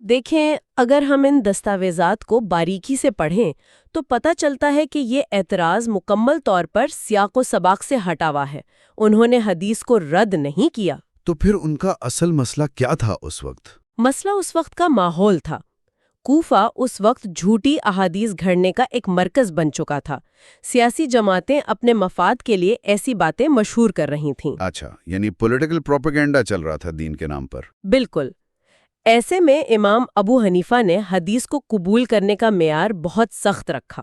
دیکھیں، اگر ہم ان دستاویزات کو باریکی سے پڑھیں تو پتہ چلتا ہے کہ یہ اعتراض مکمل طور پر سیاق و سباق سے ہٹا ہوا ہے۔ انہوں نے حدیث کو رد نہیں کیا۔ تو پھر ان کا اصل مسئلہ کیا تھا اس وقت؟ مسئلہ اس وقت کا ماحول تھا۔ کوفہ اس وقت جھوٹی احادیث گھڑنے کا ایک مرکز بن چکا تھا۔ سیاسی جماعتیں اپنے مفاد کے لیے ایسی باتیں مشہور کر رہی تھیں۔ اچھا، یعنی پولیٹیکل پروپیگنڈا چل رہا تھا دین کے نام پر۔ بالکل۔ ایسے میں امام ابو حنیفہ نے حدیث کو قبول کرنے کا معیار بہت سخت رکھا۔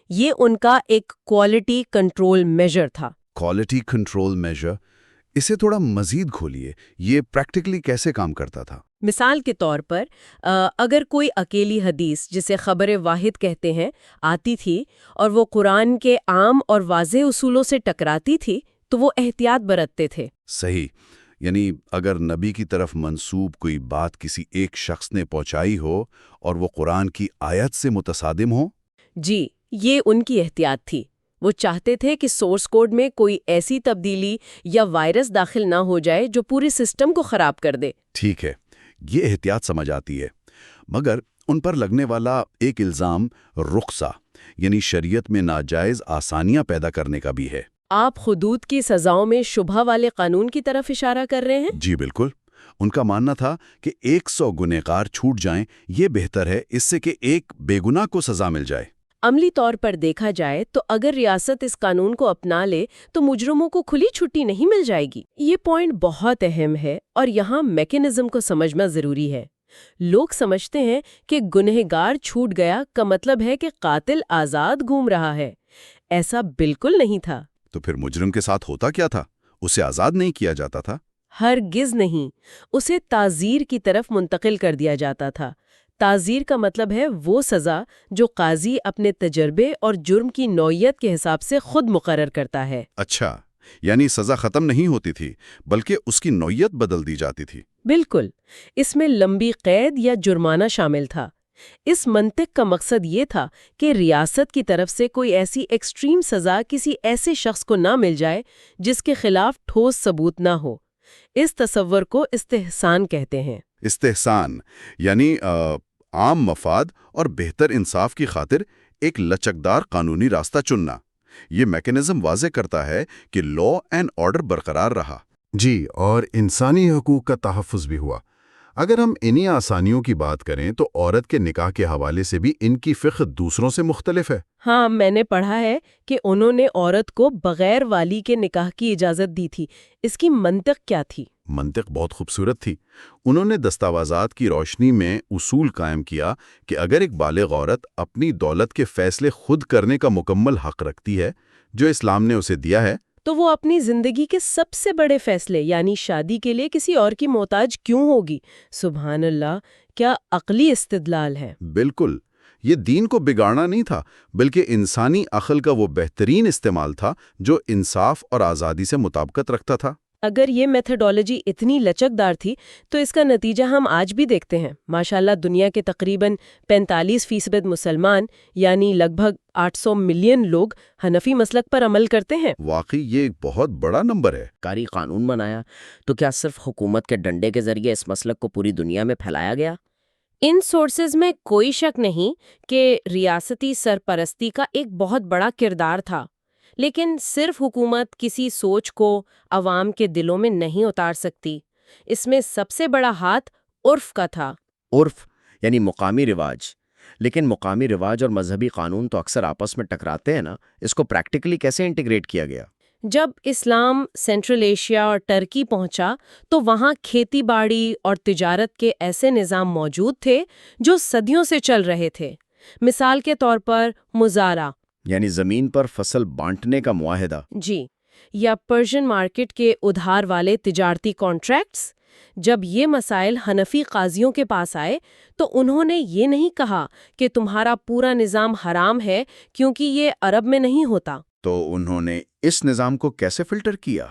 یہ ان کا ایک کوالٹی کنٹرول میجر تھا۔ کوالٹی کنٹرول میجر، اسے تھوڑا مزید کھولیے، یہ پریکٹیکلی کیسے کام کرتا تھا؟ مثال کے طور پر اگر کوئی اکیلی حدیث جسے خبر واحد کہتے ہیں آتی تھی اور وہ قرآن کے عام اور واضح اصولوں سے ٹکراتی تھی تو وہ احتیاط برتتے تھے۔ صحیح، یعنی اگر نبی کی طرف منسوب کوئی بات کسی ایک شخص نے پہنچائی ہو اور وہ قرآن کی آیت سے متصادم ہو۔ جی، یہ ان کی احتیاط تھی۔ وہ چاہتے تھے کہ سورس کوڈ میں کوئی ایسی تبدیلی یا وائرس داخل نہ ہو جائے جو پورے سسٹم کو خراب کر دے۔ ٹھیک ہے، یہ احتیاط سمجھ آتی ہے، مگر ان پر لگنے والا ایک الزام رخصہ، یعنی شریعت میں ناجائز آسانیاں پیدا کرنے کا بھی ہے۔ آپ حدود کی سزاؤں میں شبہ والے قانون کی طرف اشارہ کر رہے ہیں؟ جی بالکل، ان کا ماننا تھا کہ 100 گنہگار چھوٹ جائیں یہ بہتر ہے اس سے کہ ایک بے گناہ کو سزا مل جائے۔ عملی طور پر دیکھا جائے تو اگر ریاست اس قانون کو اپنا لے تو مجرموں کو کھلی چھٹی نہیں مل جائے گی۔ یہ پوائنٹ بہت اہم ہے اور یہاں میکینزم کو سمجھنا ضروری ہے۔ لوگ سمجھتے ہیں کہ گنہگار چھوٹ گیا کا مطلب ہے کہ قاتل آزاد گھوم رہا ہے۔ ایسا بالکل نہیں تھا۔ تو پھر مجرم کے ساتھ ہوتا کیا تھا؟ اسے آزاد نہیں کیا جاتا تھا؟ ہرگز نہیں، اسے تعزیر کی طرف منتقل کر دیا جاتا تھا۔ تعزیر کا مطلب ہے وہ سزا جو قاضی اپنے تجربے اور جرم کی نوعیت کے حساب سے خود مقرر کرتا ہے۔ اچھا، یعنی سزا ختم نہیں ہوتی تھی بلکہ اس کی نوعیت بدل دی جاتی تھی۔ بالکل، اس میں لمبی قید یا جرمانہ شامل تھا۔ اس منطق کا مقصد یہ تھا کہ ریاست کی طرف سے کوئی ایسی ایکسٹریم سزا کسی ایسے شخص کو نہ مل جائے جس کے خلاف ٹھوس ثبوت نہ ہو۔ اس تصور کو استحسان کہتے ہیں۔ استحسان یعنی عام مفاد اور بہتر انصاف کی خاطر ایک لچکدار قانونی راستہ چننا۔ یہ میکینزم واضح کرتا ہے کہ لا اینڈ آرڈر برقرار رہا۔ جی، اور انسانی حقوق کا تحفظ بھی ہوا۔ اگر ہم انہی آسانیوں کی بات کریں تو عورت کے نکاح کے حوالے سے بھی ان کی فقہ دوسروں سے مختلف ہے۔ ہاں، میں نے پڑھا ہے کہ انہوں نے عورت کو بغیر والی کے نکاح کی اجازت دی تھی۔ اس کی منطق کیا تھی؟ منطق بہت خوبصورت تھی۔ انہوں نے دستاویزات کی روشنی میں اصول قائم کیا کہ اگر ایک بالغ عورت اپنی دولت کے فیصلے خود کرنے کا مکمل حق رکھتی ہے جو اسلام نے اسے دیا ہے، تو وہ اپنی زندگی کے سب سے بڑے فیصلے یعنی شادی کے لیے کسی اور کی محتاج کیوں ہوگی؟ سبحان اللہ، کیا عقلی استدلال ہے! بالکل، یہ دین کو بگاڑنا نہیں تھا بلکہ انسانی عقل کا وہ بہترین استعمال تھا جو انصاف اور آزادی سے مطابقت رکھتا تھا۔ اگر یہ میتھڈالوجی اتنی لچکدار تھی تو اس کا نتیجہ ہم آج بھی دیکھتے ہیں۔ ماشاءاللہ، دنیا کے تقریباً 45% مسلمان یعنی لگ بھگ 800 ملین لوگ حنفی مسلک پر عمل کرتے ہیں۔ واقعی یہ ایک بہت بڑا نمبر ہے۔ کاری قانون بنایا تو کیا صرف حکومت کے ڈنڈے کے ذریعے اس مسلک کو پوری دنیا میں پھیلایا گیا؟ ان سورسز میں کوئی شک نہیں کہ ریاستی سرپرستی کا ایک بہت بڑا کردار تھا، لیکن صرف حکومت کسی سوچ کو عوام کے دلوں میں نہیں اتار سکتی۔ اس میں سب سے بڑا ہاتھ عرف کا تھا۔ عرف یعنی مقامی رواج، لیکن مقامی رواج اور مذہبی قانون تو اکثر آپس میں ٹکراتے ہیں نا، اس کو پریکٹیکلی کیسے انٹیگریٹ کیا گیا؟ جب اسلام سینٹرل ایشیا اور ٹرکی پہنچا تو وہاں کھیتی باڑی اور تجارت کے ایسے نظام موجود تھے جو صدیوں سے چل رہے تھے۔ مثال کے طور پر مزارع، یعنی زمین پر فصل بانٹنے کا معاہدہ۔ جی، یا پرشین مارکیٹ کے ادھار والے تجارتی کانٹریکٹس۔ جب یہ مسائل حنفی قاضیوں کے پاس آئے تو انہوں نے یہ نہیں کہا کہ تمہارا پورا نظام حرام ہے کیونکہ یہ عرب میں نہیں ہوتا۔ تو انہوں نے اس نظام کو کیسے فلٹر کیا؟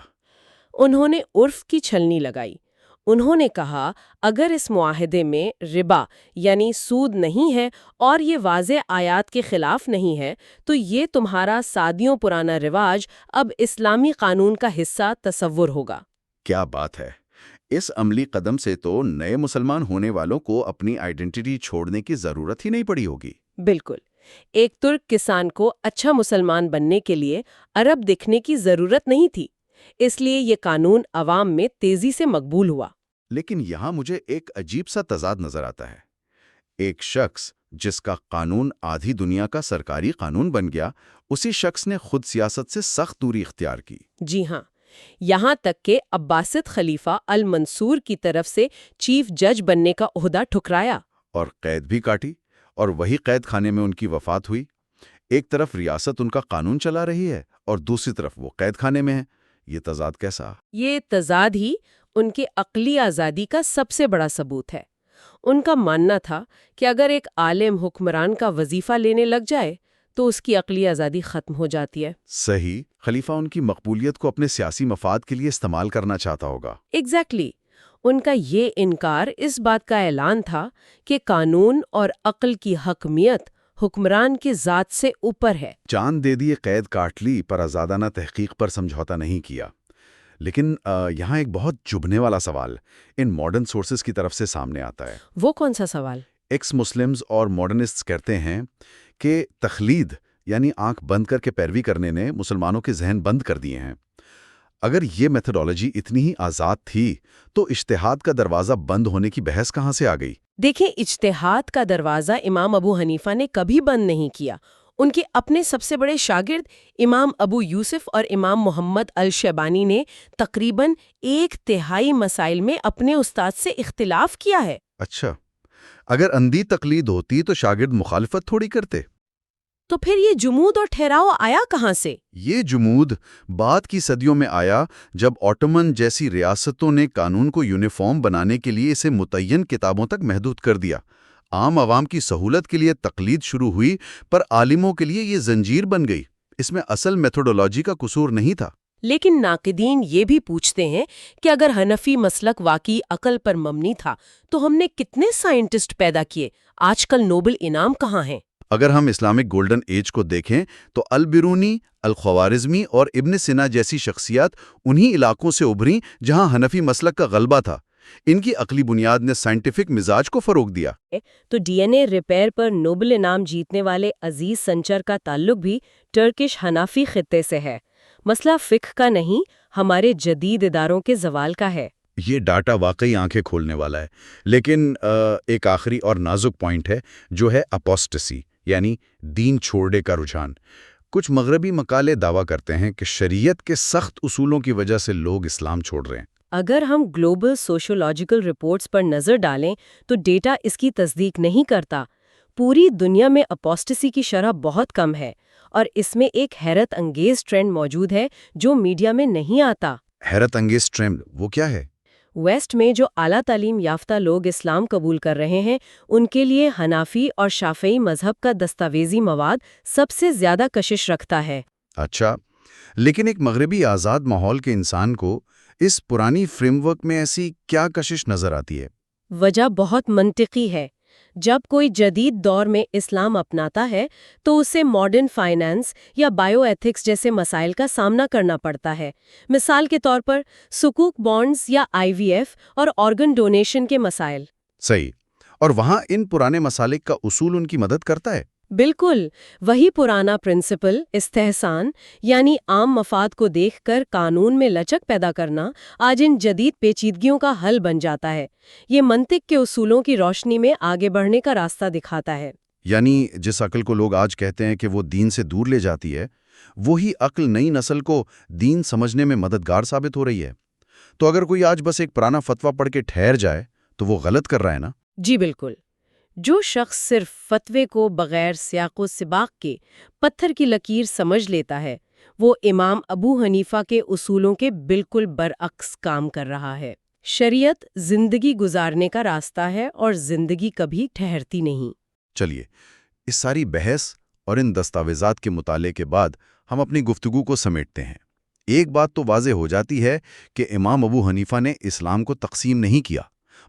انہوں نے عرف کی چھلنی لگائی۔ انہوں نے کہا اگر اس معاہدے میں ربا یعنی سود نہیں ہے اور یہ واضح آیات کے خلاف نہیں ہے تو یہ تمہارا صادیوں پرانا رواج اب اسلامی قانون کا حصہ تصور ہوگا۔ کیا بات ہے! اس عملی قدم سے تو نئے مسلمان ہونے والوں کو اپنی آئیڈینٹی چھوڑنے کی ضرورت ہی نہیں پڑی ہوگی۔ بالکل، ایک ترک کسان کو اچھا مسلمان بننے کے لیے عرب دکھنے کی ضرورت نہیں تھی، اس لیے یہ قانون عوام میں تیزی سے مقبول ہوا۔ لیکن یہاں مجھے ایک عجیب سا تضاد نظر آتا ہے۔ ایک شخص جس کا قانون آدھی دنیا کا سرکاری قانون بن گیا، اسی شخص نے خود سیاست سے سخت دوری اختیار کی۔ جی ہاں، یہاں تک کہ عباسد خلیفہ المنصور کی طرف سے چیف جج بننے کا عہدہ ٹھکرایا۔ اور قید بھی کاٹی، اور وہی قید خانے میں ان کی وفات ہوئی۔ ایک طرف ریاست ان کا قانون چلا رہی ہے اور دوسری طرف وہ قید خانے میں ہے۔ یہ تضاد کیسا؟ یہ تضاد ہی ان کے عقلی آزادی کا سب سے بڑا ثبوت ہے۔ ان کا ماننا تھا کہ اگر ایک عالم حکمران کا وظیفہ لینے لگ جائے تو اس کی عقلی آزادی ختم ہو جاتی ہے۔ صحیح، خلیفہ ان کی مقبولیت کو اپنے سیاسی مفاد کے لیے استعمال کرنا چاہتا ہوگا۔ ایگزیکٹلی، ان کا یہ انکار اس بات کا اعلان تھا کہ قانون اور عقل کی حکمیت حکمران کی ذات سے اوپر ہے۔ جان دے دیے، قید کاٹ لی، پر آزادانہ تحقیق پر سمجھوتا نہیں کیا۔ لیکن یہاں ایک بہت چبھنے والا سوال ان ماڈرن سورسز کی طرف سے سامنے آتا ہے۔ وہ کون سا سوال؟ ایکس مسلمز اور ماڈرنسٹس کہتے ہیں کہ تقلید یعنی آنکھ بند کر کے پیروی کرنے نے مسلمانوں کے ذہن بند کر دیے ہیں۔ اگر یہ میتھڈالوجی اتنی ہی آزاد تھی تو اجتہاد کا دروازہ بند ہونے کی بحث کہاں سے آ گئی؟ دیکھیں، اجتہاد کا دروازہ امام ابو حنیفہ نے کبھی بند نہیں کیا۔ ان کے اپنے سب سے بڑے شاگرد امام ابو یوسف اور امام محمد الشیبانی نے تقریباً 1/3 مسائل میں اپنے استاد سے اختلاف کیا ہے۔ اچھا، اگر اندھی تقلید ہوتی تو شاگرد مخالفت تھوڑی کرتے؟ تو پھر یہ جمود اور ٹھہراؤ آیا کہاں سے؟ یہ جمود بعد کی صدیوں میں آیا جب آٹومن جیسی ریاستوں نے قانون کو یونیفارم بنانے کے لیے اسے متعین کتابوں تک محدود کر دیا۔ عام عوام کی سہولت کے لیے تقلید شروع ہوئی، پر عالموں کے لیے یہ زنجیر بن گئی۔ اس میں اصل میتھڈولوجی کا قصور نہیں تھا۔ لیکن ناقدین یہ بھی پوچھتے ہیں کہ اگر حنفی مسلک واقعی عقل پر مبنی تھا تو ہم نے کتنے سائنٹسٹ پیدا کیے؟ آج کل نوبل انعام کہاں ہیں؟ اگر ہم اسلامک گولڈن ایج کو دیکھیں تو البرونی، الخوارزمی اور ابن سینا جیسی شخصیات انہی علاقوں سے ابھریں جہاں حنفی مسلک کا غلبہ تھا۔ ان کی عقلی بنیاد نے سائنٹیفک مزاج کو فروغ دیا۔ تو ڈی این اے ریپیئر پر نوبل انعام جیتنے والے عزیز سنچر کا تعلق بھی ٹرکش حنفی خطے سے ہے۔ مسئلہ فقہ کا نہیں، ہمارے جدید اداروں کے زوال کا ہے۔ یہ ڈاٹا واقعی آنکھیں کھولنے والا ہے، لیکن ایک آخری اور نازک پوائنٹ ہے جو ہے اپوسٹسی، یعنی دین چھوڑنے کا رجحان۔ کچھ مغربی مقالے دعویٰ کرتے ہیں کہ شریعت کے سخت اصولوں کی وجہ سے لوگ اسلام چھوڑ رہے ہیں۔ اگر ہم گلوبل سوشولوجیکل رپورٹس پر نظر ڈالیں تو ڈیٹا اس کی تصدیق نہیں کرتا۔ پوری دنیا میں اپوسٹسی کی شرح بہت کم ہے، اور اس میں ایک حیرت انگیز ٹرینڈ موجود ہے جو میڈیا میں نہیں آتا۔ حیرت انگیز ٹرینڈ وہ کیا ہے؟ ویسٹ میں جو اعلیٰ تعلیم یافتہ لوگ اسلام قبول کر رہے ہیں، ان کے لیے حنفی اور شافعی مذہب کا دستاویزی مواد سب سے زیادہ کشش رکھتا ہے۔ اچھا، لیکن ایک مغربی آزاد ماحول کے انسان کو اس پرانی فریم ورک میں ایسی کیا کشش نظر آتی ہے؟ وجہ بہت منطقی ہے۔ جب کوئی جدید دور میں اسلام اپناتا ہے تو اسے ماڈرن فائنانس یا بائیو ایتھکس جیسے مسائل کا سامنا کرنا پڑتا ہے۔ مثال کے طور پر سکوک بانڈز یا IVF اور آرگن ڈونیشن کے مسائل۔ صحیح، اور وہاں ان پرانے مسالک کا اصول ان کی مدد کرتا ہے۔ بالکل، وہی پرانا پرنسپل استحسان، یعنی عام مفاد کو دیکھ کر قانون میں لچک پیدا کرنا، آج ان جدید پیچیدگیوں کا حل بن جاتا ہے۔ یہ منطق کے اصولوں کی روشنی میں آگے بڑھنے کا راستہ دکھاتا ہے۔ یعنی جس عقل کو لوگ آج کہتے ہیں کہ وہ دین سے دور لے جاتی ہے، وہی عقل نئی نسل کو دین سمجھنے میں مددگار ثابت ہو رہی ہے۔ تو اگر کوئی آج بس ایک پرانا فتویٰ پڑھ کے ٹھہر جائے تو وہ غلط کر رہا ہے نا؟ جی بالکل۔ جو شخص صرف فتوے کو بغیر سیاق و سباق کے پتھر کی لکیر سمجھ لیتا ہے، وہ امام ابو حنیفہ کے اصولوں کے بالکل برعکس کام کر رہا ہے۔ شریعت زندگی گزارنے کا راستہ ہے اور زندگی کبھی ٹھہرتی نہیں۔ چلیے، اس ساری بحث اور ان دستاویزات کے مطالعے کے بعد ہم اپنی گفتگو کو سمیٹتے ہیں۔ ایک بات تو واضح ہو جاتی ہے کہ امام ابو حنیفہ نے اسلام کو تقسیم نہیں کیا،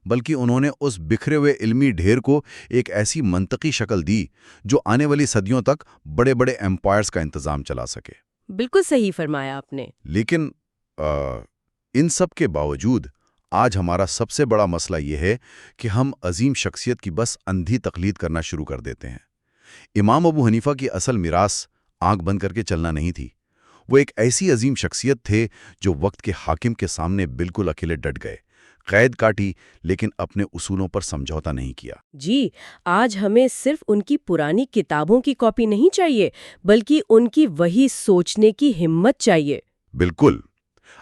بلکہ انہوں نے اس بکھرے ہوئے علمی ڈھیر کو ایک ایسی منطقی شکل دی جو آنے والی صدیوں تک بڑے بڑے ایمپائرز کا انتظام چلا سکے۔ بالکل صحیح فرمایا آپ نے۔ لیکن ان سب کے باوجود آج ہمارا سب سے بڑا مسئلہ یہ ہے کہ ہم عظیم شخصیت کی بس اندھی تقلید کرنا شروع کر دیتے ہیں۔ امام ابو حنیفہ کی اصل میراث آنکھ بند کر کے چلنا نہیں تھی۔ وہ ایک ایسی عظیم شخصیت تھے جو وقت کے حاکم کے سامنے بالکل اکیلے ڈٹ گئے، قید کاٹی، لیکن اپنے اصولوں پر سمجھوتا نہیں کیا۔ جی، آج ہمیں صرف ان کی پرانی کتابوں کی کاپی نہیں چاہیے، بلکہ ان کی وہی سوچنے کی ہمت چاہیے۔ بالکل،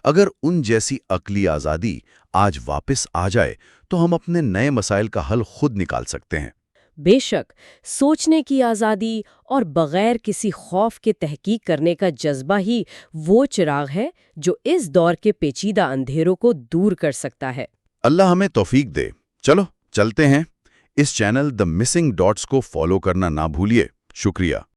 اگر ان جیسی عقلی آزادی آج واپس آ جائے تو ہم اپنے نئے مسائل کا حل خود نکال سکتے ہیں۔ بے شک، سوچنے کی آزادی اور بغیر کسی خوف کے تحقیق کرنے کا جذبہ ہی وہ چراغ ہے جو اس دور کے پیچیدہ اندھیروں کو دور کر سکتا ہے۔ اللہ ہمیں توفیق دے۔ چلو چلتے ہیں۔ اس چینل دی مسنگ ڈاٹس کو فالو کرنا نہ بھولیے۔ شکریہ۔